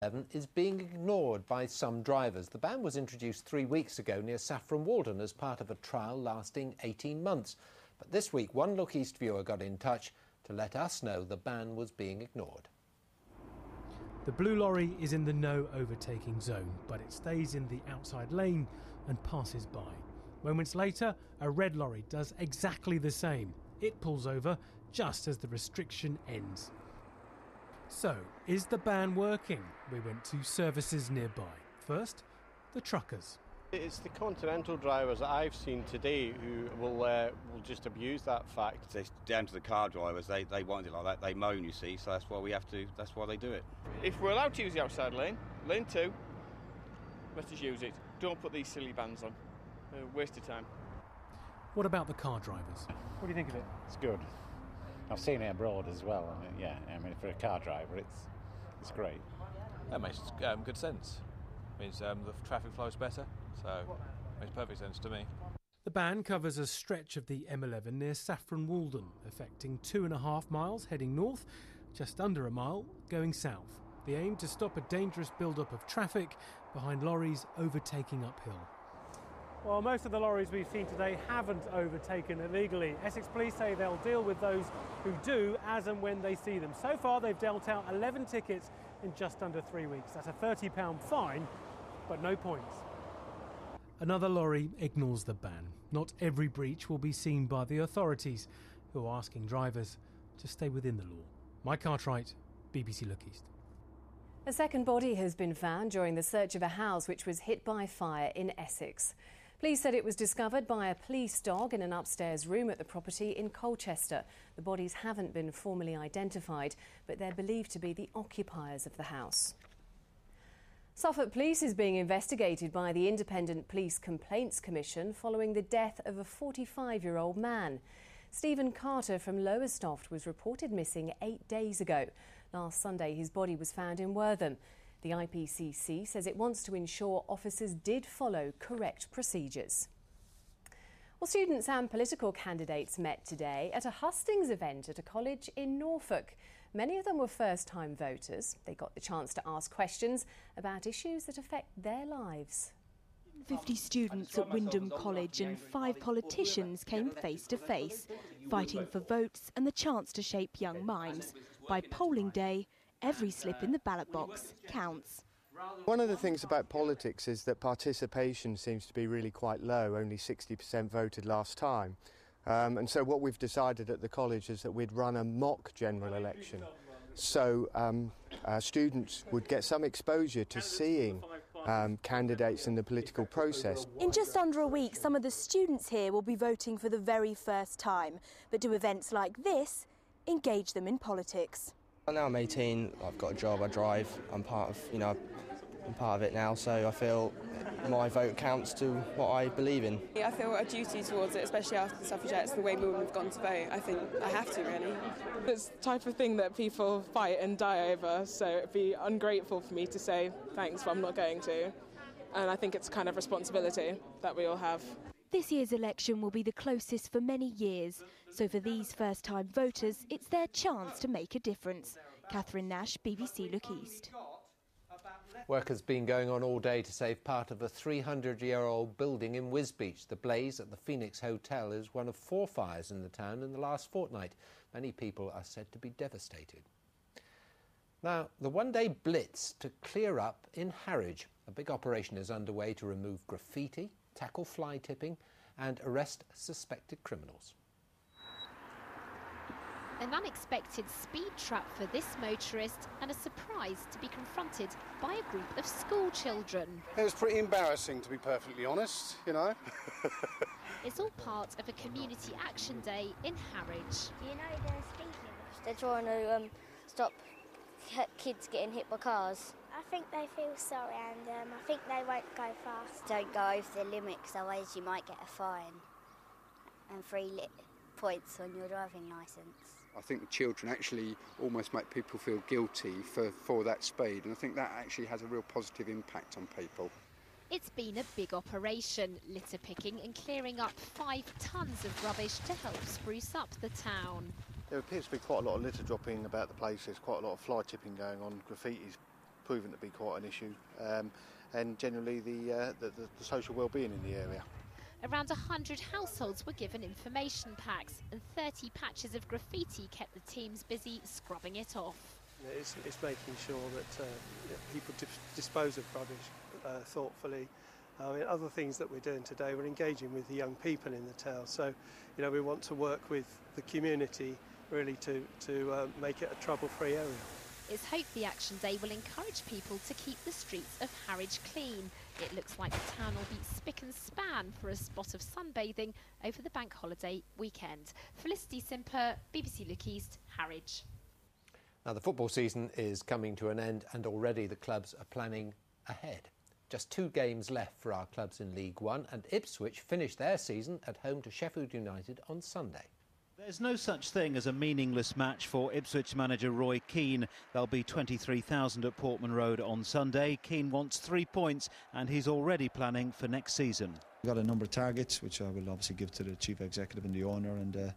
Is being ignored by some drivers. The ban was introduced 3 weeks ago near Saffron Walden as part of a trial lasting 18 months. But this week, one Look East viewer got in touch to let us know the ban was being ignored. The blue lorry is in the no overtaking zone, but it stays in the outside lane and passes by. Moments later, a red lorry does exactly the same. It pulls over just as the restriction ends. So, is the ban working? We went to services nearby. First, the truckers. It's the continental drivers that I've seen today who will just abuse that fact. It's down to the car drivers. They want it like that. They moan, you see, so that's why that's why they do it. If we're allowed to use the outside lane, lane 2, let us use it. Don't put these silly bans on. Waste of time. What about the car drivers? What do you think of it? It's good. I've seen it abroad as well. I mean, for a car driver, it's great. That makes good sense. It means the traffic flows better, so it makes perfect sense to me. The ban covers a stretch of the M11 near Saffron Walden, affecting 2.5 miles heading north, just under a mile going south. The aim to stop a dangerous build-up of traffic behind lorries overtaking uphill. Well, most of the lorries we've seen today haven't overtaken illegally. Essex Police say they'll deal with those who do as and when they see them. So far, they've dealt out 11 tickets in just under 3 weeks. That's a £30 fine, but no points. Another lorry ignores the ban. Not every breach will be seen by the authorities, who are asking drivers to stay within the law. Mike Cartwright, BBC Look East. A second body has been found during the search of a house which was hit by fire in Essex. Police said it was discovered by a police dog in an upstairs room at the property in Colchester. The bodies haven't been formally identified, but they're believed to be the occupiers of the house. Suffolk Police is being investigated by the Independent Police Complaints Commission following the death of a 45-year-old man. Stephen Carter from Lowestoft was reported missing 8 days ago. Last Sunday, his body was found in Wortham. The IPCC says it wants to ensure officers did follow correct procedures. Well, students and political candidates met today at a hustings event at a college in Norfolk. Many of them were first-time voters. They got the chance to ask questions about issues that affect their lives. 50 students at Wyndham College and 5 politicians came face to face, fighting for votes and the chance to shape young minds. By polling day, every slip in the ballot box counts. One of the things about politics is that participation seems to be really quite low. Only 60% voted last time. And so what we've decided at the college is that we'd run a mock general election. So students would get some exposure to seeing candidates in the political process. In just under a week, some of the students here will be voting for the very first time. But do events like this engage them in politics? Now I'm 18, I've got a job, I drive, I'm part of it now, so I feel my vote counts to what I believe in. I feel a duty towards it, especially after the suffragettes, the way women have gone to vote. I think I have to, really. It's the type of thing that people fight and die over, so it'd be ungrateful for me to say thanks, but I'm not going to. And I think it's a kind of responsibility that we all have. This year's election will be the closest for many years, so for these first-time voters, it's their chance to make a difference. Catherine Nash, BBC Look East. Work has been going on all day to save part of a 300-year-old building in Wisbech. The blaze at the Phoenix Hotel is one of 4 fires in the town in the last fortnight. Many people are said to be devastated. Now, the one-day blitz to clear up in Harwich. A big operation is underway to remove graffiti, tackle fly tipping and arrest suspected criminals. An unexpected speed trap for this motorist and a surprise to be confronted by a group of school children. It was pretty embarrassing, to be perfectly honest, you know. It's all part of a community action day in Harwich. You know they're speeding. They're trying to stop kids getting hit by cars. I think they feel sorry and I think they won't go fast. Don't go over the limit because otherwise you might get a fine and 3 points on your driving licence. I think the children actually almost make people feel guilty for that speed, and I think that actually has a real positive impact on people. It's been a big operation, litter picking and clearing up 5 tonnes of rubbish to help spruce up the town. There appears to be quite a lot of litter dropping about the place. There's quite a lot of fly tipping going on, graffiti's proven to be quite an issue, and generally the social well-being in the area. Around 100 households were given information packs, and 30 patches of graffiti kept the teams busy scrubbing it off. It's making sure that people dispose of rubbish thoughtfully. Other things that we're doing today, we're engaging with the young people in the town. So, we want to work with the community really to make it a trouble-free area. It's hoped the Action Day will encourage people to keep the streets of Harwich clean. It looks like the town will be spick and span for a spot of sunbathing over the bank holiday weekend. Felicity Simper, BBC Look East, Harwich. Now, the football season is coming to an end, and already the clubs are planning ahead. Just 2 games left for our clubs in League One, and Ipswich finished their season at home to Sheffield United on Sunday. There's no such thing as a meaningless match for Ipswich manager Roy Keane. There'll be 23,000 at Portman Road on Sunday. Keane wants 3 points, and he's already planning for next season. We've got a number of targets, which I will obviously give to the chief executive and the owner, and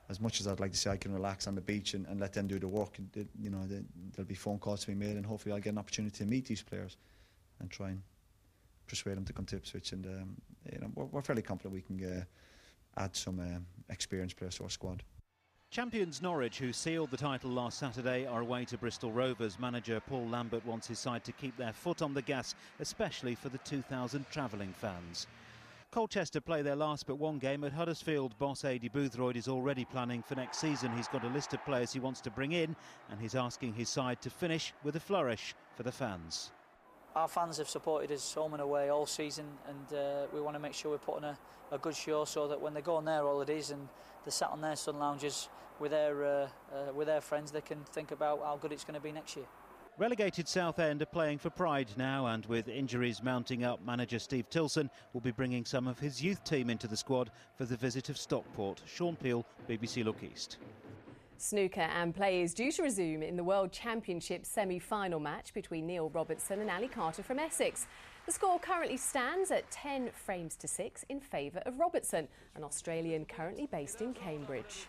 as much as I'd like to say I can relax on the beach and let them do the work, there'll be phone calls to be made, and hopefully I'll get an opportunity to meet these players and try and persuade them to come to Ipswich. And we're fairly confident we can add some experienced players to our squad. Champions Norwich, who sealed the title last Saturday, are away to Bristol Rovers. Manager Paul Lambert wants his side to keep their foot on the gas, especially for the 2,000 travelling fans. Colchester play their last but 1 game at Huddersfield. Boss Adi Boothroyd is already planning for next season. He's got a list of players he wants to bring in, and he's asking his side to finish with a flourish for the fans. Our fans have supported us home and away all season, and we want to make sure we're putting a good show so that when they go on their holidays and they're sat on their sun lounges with their friends, they can think about how good it's going to be next year. Relegated Southend are playing for pride now, and with injuries mounting up, manager Steve Tilson will be bringing some of his youth team into the squad for the visit of Stockport. Sean Peel, BBC Look East. Snooker and play is due to resume in the World Championship semi-final match between Neil Robertson and Ali Carter from Essex. The score currently stands at 10 frames to 6 in favour of Robertson, an Australian currently based in Cambridge.